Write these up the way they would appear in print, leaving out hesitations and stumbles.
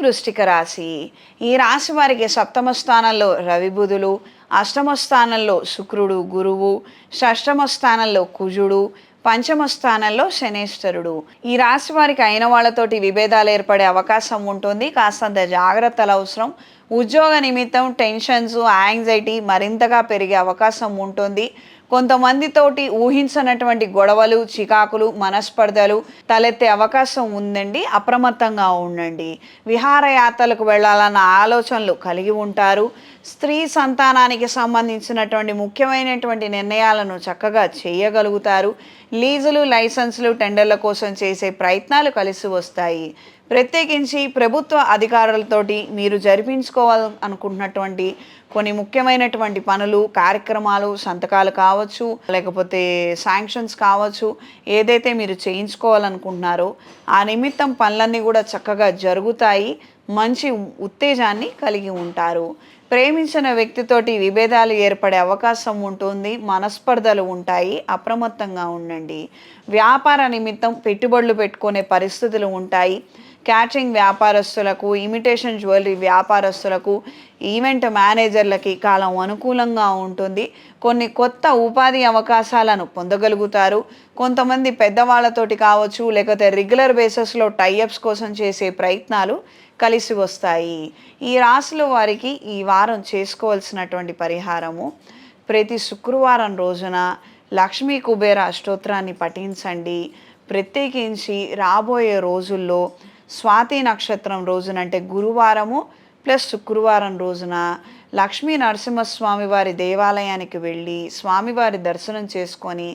వృశ్చిక రాశి. ఈ రాశి వారికి సప్తమ స్థానంలో రవి బుధులు, అష్టమ స్థానంలో శుక్రుడు గురువు, షష్టమ స్థానంలో కుజుడు, పంచమ స్థానంలో శనేశ్వరుడు. ఈ రాశి వారికి అయిన వాళ్ళతోటి విభేదాలు ఏర్పడే అవకాశం ఉంటుంది. కాస్తంత జాగ్రత్తలు అవసరం. ఉద్యోగ నిమిత్తం టెన్షన్స్, యాంగ్జైటీ మరింతగా పెరిగే అవకాశం ఉంటుంది. కొంతమందితోటి ఊహించనటువంటి గొడవలు, చికాకులు, మనస్పర్ధలు తలెత్తే అవకాశం ఉందండి. అప్రమత్తంగా ఉండండి. విహారయాత్రలకు వెళ్ళాలన్న ఆలోచనలు కలిగి ఉంటారు. స్త్రీ సంతానానికి సంబంధించినటువంటి ముఖ్యమైనటువంటి నిర్ణయాలను చక్కగా చేయగలుగుతారు. లీజులు, లైసెన్సులు, టెండర్ల కోసం చేసే ప్రయత్నాలు కలిసి వస్తాయి. ప్రత్యేకించి ప్రభుత్వ అధికారులతోటి మీరు జరిపించుకోవాలనుకుంటున్నటువంటి కొన్ని ముఖ్యమైనటువంటి పనులు, కార్యక్రమాలు, సంతకాలు కావచ్చు, లేకపోతే శాంక్షన్స్ కావచ్చు, ఏదైతే మీరు చేయించుకోవాలనుకుంటున్నారో ఆ నిమిత్తం పనులన్నీ కూడా చక్కగా జరుగుతాయి. మంచి ఉత్తేజాన్ని కలిగి ఉంటారు. ప్రేమించిన వ్యక్తితోటి విభేదాలు ఏర్పడే అవకాశం ఉంటుంది. మనస్పర్ధలు ఉంటాయి. అప్రమత్తంగా ఉండండి. వ్యాపార నిమిత్తం పెట్టుబడులు పెట్టుకునే పరిస్థితులు ఉంటాయి. క్యాటరింగ్ వ్యాపారస్తులకు, ఇమిటేషన్ జ్యువెలరీ వ్యాపారస్తులకు, ఈవెంట్ మేనేజర్లకి కాలం అనుకూలంగా ఉంటుంది. కొన్ని కొత్త ఉపాధి అవకాశాలను పొందగలుగుతారు. కొంతమంది పెద్దవాళ్ళతోటి కావచ్చు, లేకపోతే రెగ్యులర్ బేసిస్లో టైఅప్స్ కోసం చేసే ప్రయత్నాలు కలిసి వస్తాయి. ఈ రాశిలో వారికి ఈ వారం చేసుకోవాల్సినటువంటి పరిహారము, ప్రతి శుక్రవారం రోజున లక్ష్మీ కుబేర అష్టోత్తరాన్ని పఠించండి. ప్రత్యేకించి రాబోయే రోజుల్లో స్వాతి నక్షత్రం రోజున, అంటే గురువారము ప్లస్ శుక్రవారం రోజున లక్ష్మీ నరసింహస్వామి వారి దేవాలయానికి వెళ్ళి స్వామివారి దర్శనం చేసుకొని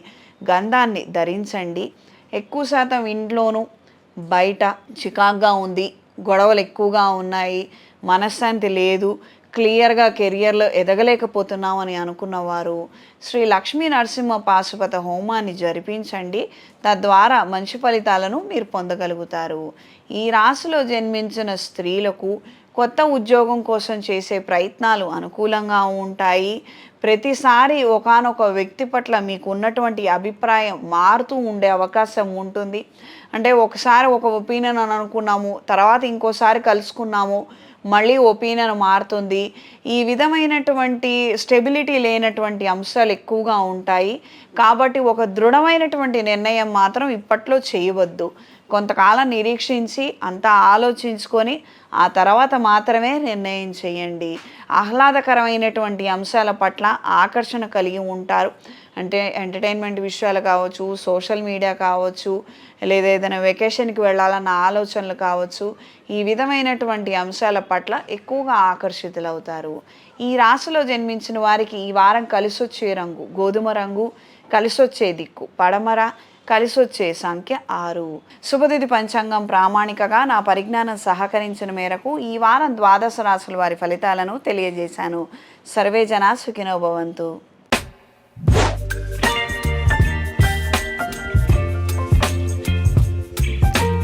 గంధాన్ని ధరించండి. ఎక్కువ శాతం ఇంట్లోనూ బయట చికాగ్గా ఉంది, గొడవలు ఎక్కువగా ఉన్నాయి, మనశ్శాంతి లేదు, క్లియర్గా కెరియర్లో ఎదగలేకపోతున్నామని అనుకున్నవారు శ్రీ లక్ష్మీ నరసింహ పాశుపత హోమాన్ని జరిపించండి. తద్వారా మంచి ఫలితాలను మీరు పొందగలుగుతారు. ఈ రాశిలో జన్మించిన స్త్రీలకు కొత్త ఉద్యోగం కోసం చేసే ప్రయత్నాలు అనుకూలంగా ఉంటాయి. ప్రతిసారి ఒకానొక వ్యక్తి పట్ల మీకు ఉన్నటువంటి అభిప్రాయం మారుతూ ఉండే అవకాశం ఉంటుంది. అంటే ఒకసారి ఒక ఒపీనియన్ అని అనుకున్నాము, తర్వాత ఇంకోసారి కలుసుకున్నాము, మళ్ళీ ఒపీనియన్ మారుతుంది. ఈ విధమైనటువంటి స్టెబిలిటీ లేనటువంటి అంశాలు ఎక్కువగా ఉంటాయి. కాబట్టి ఒక దృఢమైనటువంటి నిర్ణయం మాత్రం ఇప్పట్లో చేయవద్దు. కొంతకాలం నిరీక్షించి అంతా ఆలోచించుకొని ఆ తర్వాత మాత్రమే నిర్ణయం చేయండి. ఆహ్లాదకరమైనటువంటి అంశాల పట్ల ఆకర్షణ కలిగి ఉంటారు. అంటే ఎంటర్టైన్మెంట్ విషయాలు కావచ్చు, సోషల్ మీడియా కావచ్చు, లేదా ఏదైనా వెకేషన్కి వెళ్ళాలన్న ఆలోచనలు కావచ్చు, ఈ విధమైనటువంటి అంశాల పట్ల ఎక్కువగా ఆకర్షితులవుతారు. ఈ రాశిలో జన్మించిన వారికి ఈ వారం కలిసొచ్చే రంగు గోధుమ రంగు, కలిసొచ్చే దిక్కు పడమర, కలిసొచ్చే సంఖ్య 6. శుభతిథి పంచాంగం ప్రామాణికగా నా పరిజ్ఞానం సహకరించిన మేరకు ఈ వారం ద్వాదశ రాశుల వారి ఫలితాలను తెలియజేశాను. సర్వే జనా సుఖినో భవంతు.